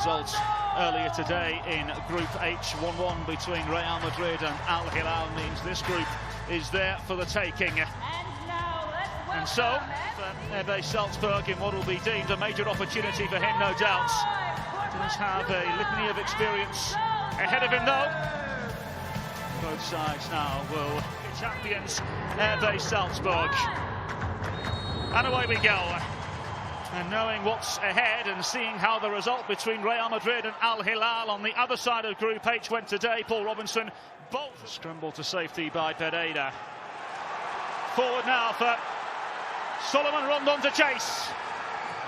results earlier today in Group H. 1-1 between Real Madrid and Al Hilal means this group is there for the taking. And so, for Salzburg, in what will be deemed a major opportunity for him, no doubt, does have a litany of experience ahead of him, though. Both sides now will be champions, Salzburg. And away we go. And knowing what's ahead and seeing how the result between Real Madrid and Al Hilal on the other side of Group H went today, Paul Robinson, both scrambled to safety by Pereira. Forward now for Solomon Rondon to chase.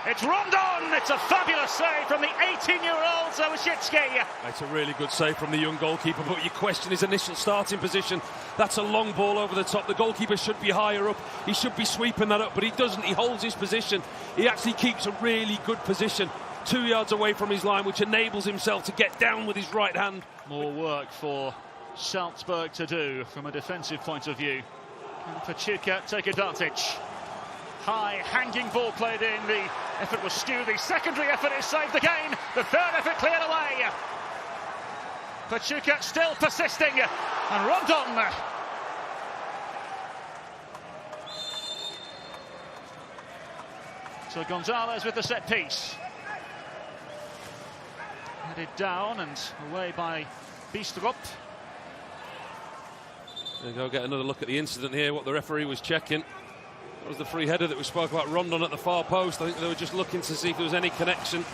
It's Rondon! It's a fabulous save from the 18-year-old Zawashitsky. It's a really good save from the young goalkeeper, but you question his initial starting position. That's a long ball over the top. The goalkeeper should be higher up. He should be sweeping that up, but he doesn't. He holds his position. He actually keeps a really good position 2 yards away from his line, which enables himself to get down with his right hand. More work for Salzburg to do from a defensive point of view. Can Pachuca take advantage? High hanging ball played in. The effort was skewed. The secondary effort is saved again. The third effort cleared away. Pachuca still persisting. And Rondon. So Gonzalez with the set piece. Headed down and away by Biestrup. There you go, get another look at the incident here, what the referee was checking. That was the free header that we spoke about, Rondon at the far post. I think they were just looking to see if there was any connection.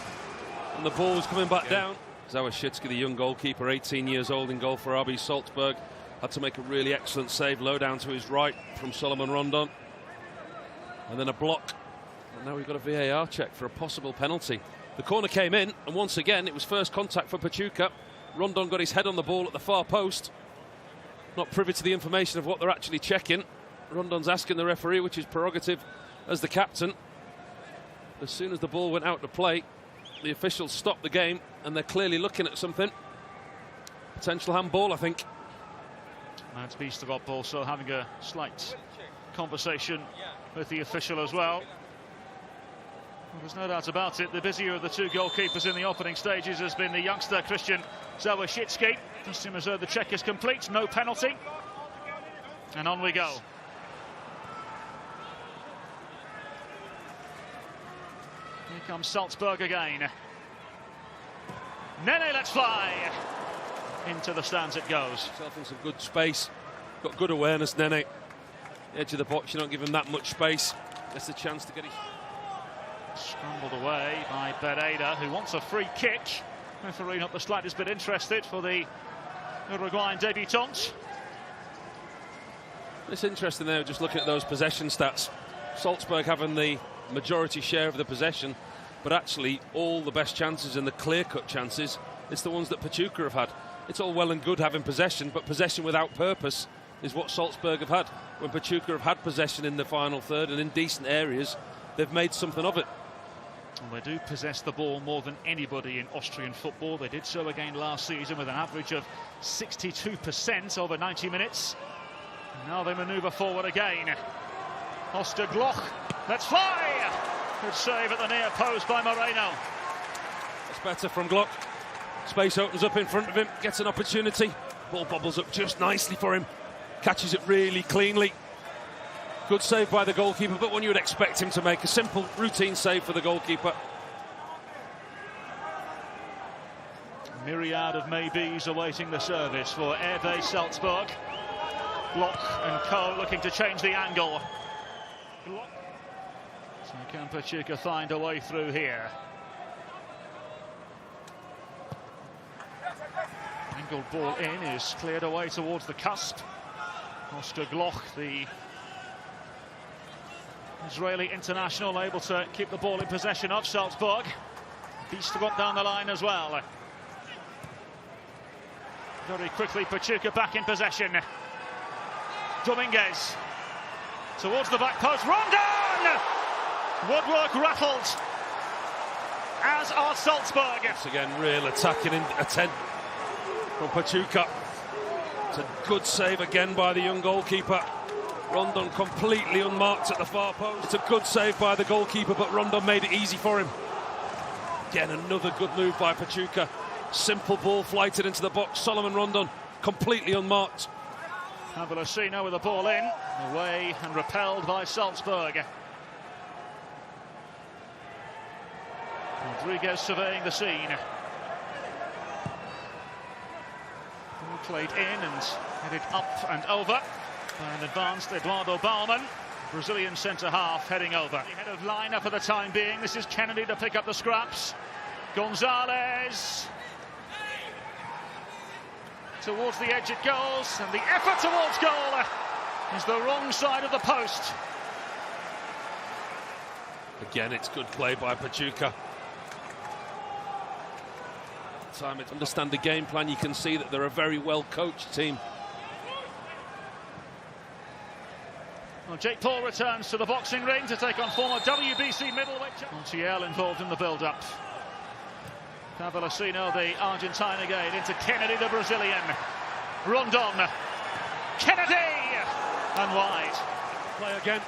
And the ball was coming back down. Zawashitsky, the young goalkeeper, 18 years old, in goal for RB Salzburg. Had to make a really excellent save, low down to his right from Solomon Rondon. And then a block. And now we've got a VAR check for a possible penalty. The corner came in, and once again, it was first contact for Pachuca. Rondon got his head on the ball at the far post. Not privy to the information of what they're actually checking. Rondon's asking the referee, which is prerogative as the captain. As soon as the ball went out to play, the officials stopped the game, and they're clearly looking at something. Potential handball, I think. Mads Biestrup also having a slight conversation with the official as well. Well, there's no doubt about it, the busier of the two goalkeepers in the opening stages has been the youngster Christian Zawashitsky. It seems as though the check is complete, no penalty. And on we go. Here comes Salzburg again. Nene, let's fly! Into the stands it goes. Himself in some good space. Got good awareness, Nene. Edge of the box, you don't give him that much space. Gets the chance to get his... Scrambled away by Pereira, who wants a free kick. Referee not the slightest bit interested for the Uruguayan debutant. It's interesting there, just looking at those possession stats. Salzburg having the majority share of the possession, but actually all the best chances and the clear-cut chances, it's the ones that Pachuca have had. It's all well and good having possession, but possession without purpose is what Salzburg have had. When Pachuca have had possession in the final third and in decent areas, they've made something of it. Well, they do possess the ball more than anybody in Austrian football. They did so again last season with an average of 62% over 90 minutes. And now they manoeuvre forward again. Oscar Gloch, let's fly! Good save at the near post by Moreno. That's better from Gloch. Space opens up in front of him, gets an opportunity. Ball bobbles up just nicely for him. Catches it really cleanly. Good save by the goalkeeper, but one you would expect him to make. A simple, routine save for the goalkeeper. Myriad of maybes awaiting the service for RB Salzburg. Glock and Co looking to change the angle. So can Pachuca find a way through here? Angled ball in is cleared away towards the cusp. Oscar Gloch, the Israeli international, able to keep the ball in possession of Salzburg. Biestrup down the line as well. Very quickly, Pachuca back in possession. Dominguez towards the back post. Rondon! Woodwork rattled, as are Salzburg. Once again, real attacking intent from Pachuca. It's a good save again by the young goalkeeper. Rondon completely unmarked at the far post. It's a good save by the goalkeeper, but Rondon made it easy for him. Again, another good move by Pachuca. Simple ball flighted into the box. Solomon Rondon completely unmarked. Cavallosino with the ball in, away and repelled by Salzburg. Rodriguez surveying the scene. Ball played in and headed up and over. And advanced Eduardo Baumann, Brazilian centre-half, heading over. Head of line-up for the time being. This is Kennedy to pick up the scraps. Gonzalez. Towards the edge it goes, and the effort towards goal is the wrong side of the post. Again, it's good play by Pachuca. Time to understand the game plan, you can see that they're a very well-coached team. Well, Jake Paul returns to the boxing ring to take on former WBC middleweight. Montiel involved in the build-up. Cavallosino, the Argentine again, into Kennedy, the Brazilian. Rondon, Kennedy, and wide. Play again.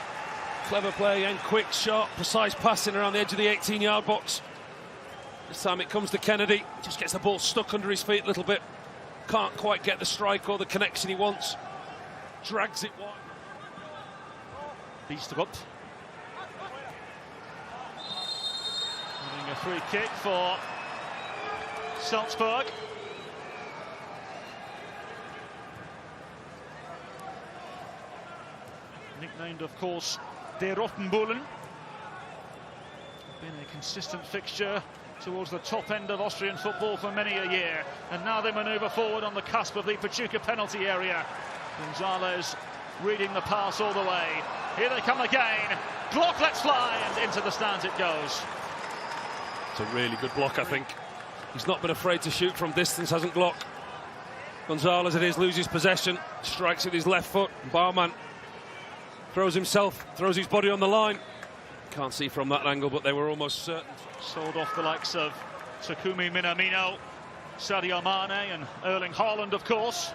Clever play and quick, sharp, precise passing around the edge of the 18-yard box. This time it comes to Kennedy. Just gets the ball stuck under his feet a little bit. Can't quite get the strike or the connection he wants. Drags it wide. Beastrup. Having a free kick for Salzburg. Nicknamed, of course, Der Rottenbullen. Been a consistent fixture towards the top end of Austrian football for many a year. And now they manoeuvre forward on the cusp of the Pachuca penalty area. Gonzalez reading the pass all the way. Here they come again. Glock lets fly, and into the stands it goes. It's a really good block, I think. He's not been afraid to shoot from distance, hasn't Glock. Gonzalez, it is, loses possession. Strikes with his left foot. Baumann throws his body on the line. Can't see from that angle, but they were almost certain. Sold off the likes of Takumi Minamino, Sadio Mane and Erling Haaland, of course,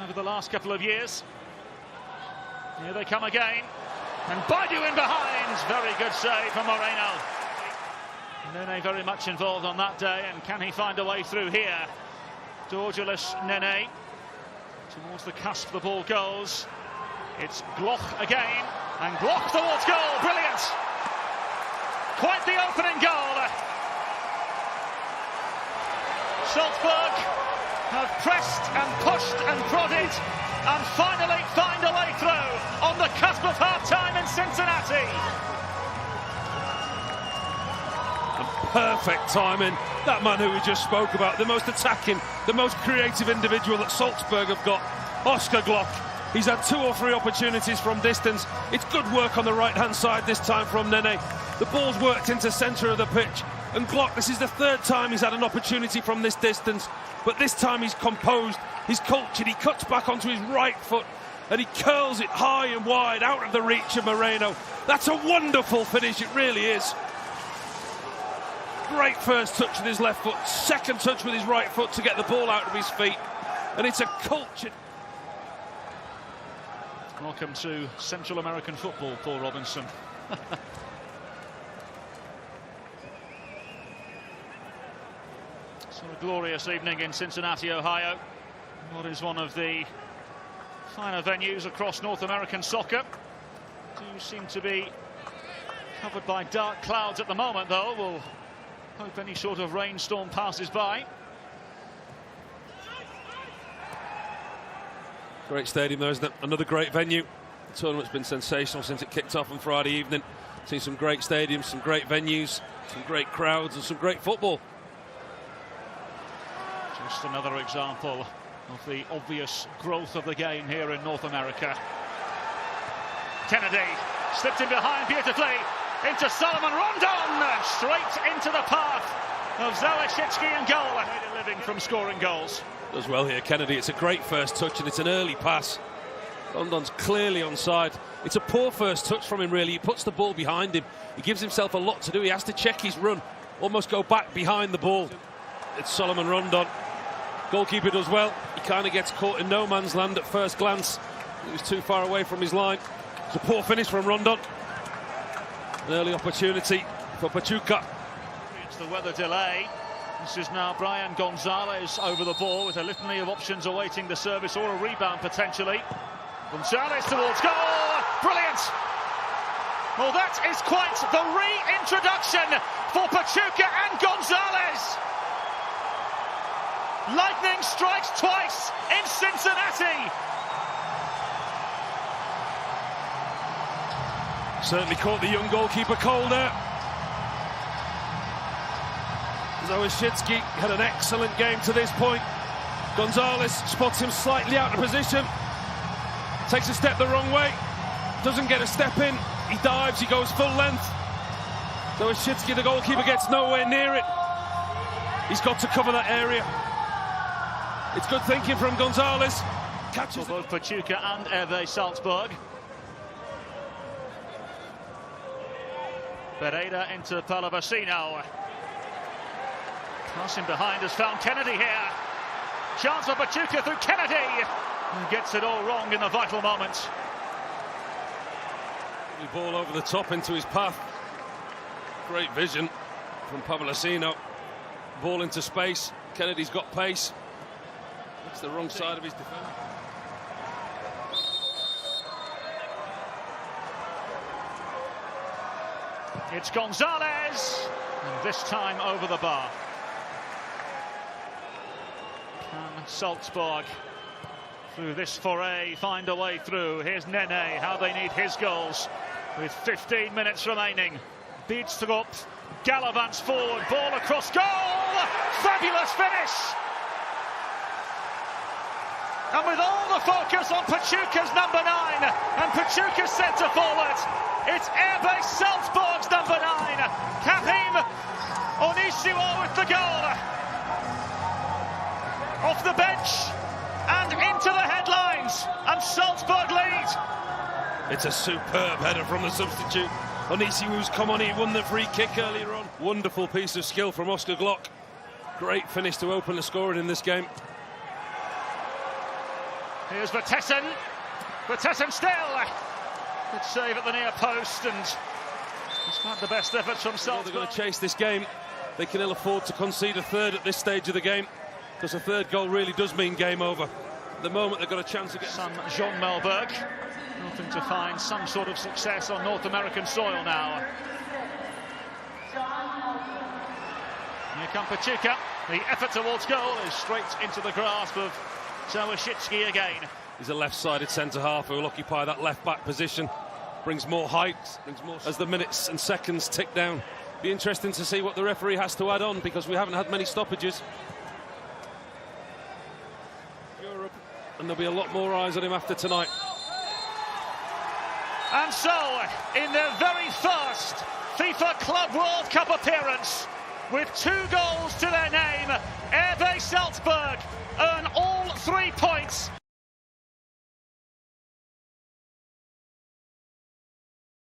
over the last couple of years. Here they come again. And Baidu in behind. Very good save from Moreno. Nene very much involved on that day, and can he find a way through here? Dorgeles Nene. Towards the cusp the ball goes. It's Glock again, and Glock towards goal. Brilliant! Quite the opening goal. Salzburg have pressed and pushed and prodded, and finally find a way through on the cusp of half-time in Cincinnati. And perfect timing. That man who we just spoke about, the most attacking, the most creative individual that Salzburg have got, Oscar Glock. He's had 2 or 3 opportunities from distance. It's good work on the right-hand side this time from Nene. The ball's worked into centre of the pitch. And Glock, this is the 3rd time he's had an opportunity from this distance. But this time he's composed, he's cultured, he cuts back onto his right foot and he curls it high and wide out of the reach of Moreno. That's a wonderful finish, it really is. Great first touch with his left foot, second touch with his right foot to get the ball out of his feet. And it's a cultured... Welcome to Central American football, Paul Robinson. So a glorious evening in Cincinnati, Ohio. What is one of the finer venues across North American soccer. Do seem to be covered by dark clouds at the moment, though. We'll hope any sort of rainstorm passes by. Great stadium though, isn't it? Another great venue. The tournament's been sensational since it kicked off on Friday evening. Seen some great stadiums, some great venues, some great crowds and some great football. Just another example of the obvious growth of the game here in North America. Kennedy slipped in behind beautifully into Solomon Rondon, straight into the path of Zawashitsky and goal. Made a living from scoring goals. Does well here, Kennedy. It's a great first touch and it's an early pass. Rondon's clearly onside. It's a poor first touch from him, really. He puts the ball behind him. He gives himself a lot to do. He has to check his run, almost go back behind the ball. It's Solomon Rondon. Goalkeeper does well. He kind of gets caught in no man's land at first glance. He was too far away from his line. It's a poor finish from Rondon. An early opportunity for Pachuca. The weather delay. This is now Brian Gonzalez over the ball with a litany of options awaiting the service or a rebound potentially. Gonzalez towards goal. Brilliant. Well, that is quite the reintroduction for Pachuca and Gonzalez. Lightning strikes twice in Cincinnati. Certainly caught the young goalkeeper cold there. Zawashitsky had an excellent game to this point. Gonzalez spots him slightly out of position. Takes a step the wrong way. Doesn't get a step in. He dives, he goes full length. Zawashitsky, the goalkeeper, gets nowhere near it. He's got to cover that area. It's good thinking from Gonzalez. Catches for both Pachuca and RB Salzburg. Pereira into Palavecino. Passing behind has found Kennedy here. Chance for Pachuca through Kennedy. And gets it all wrong in the vital moment. The ball over the top into his path. Great vision from Palavecino. Ball into space. Kennedy's got pace. That's the wrong side of his defence. It's Gonzalez, and this time over the bar. Can Salzburg, through this foray, find a way through? Here's Nene, how they need his goals. With 15 minutes remaining. Bidstrup gallivants forward, ball across goal! Fabulous finish! And with all the focus on Pachuca's number 9 and Pachuca's centre forward, it's RB Salzburg's number 9, Karim Onisiwo with the goal. Off the bench and into the headlines, and Salzburg lead. It's a superb header from the substitute. Onisiwo's come on, he won the free kick earlier on. Wonderful piece of skill from Oscar Glock. Great finish to open the scoring in this game. Here's Vertessen. Vertessen still. Good save at the near post, and despite the best efforts from Salzburg. They're going to chase this game. They can ill afford to concede a third at this stage of the game, because a third goal really does mean game over. At the moment, they've got a chance to get some Jean Melberg. Hoping to find some sort of success on North American soil now. Here come Pachuca. The effort towards goal is straight into the grasp of Zawashitsky again. He's a left-sided centre-half who will occupy that left-back position. Brings more height, brings more as the minutes and seconds tick down. Be interesting to see what the referee has to add on, because we haven't had many stoppages. Europe, and there'll be a lot more eyes on him after tonight. And so, in their very first FIFA Club World Cup appearance, with 2 goals to their name, RB Salzburg earn all 3 points.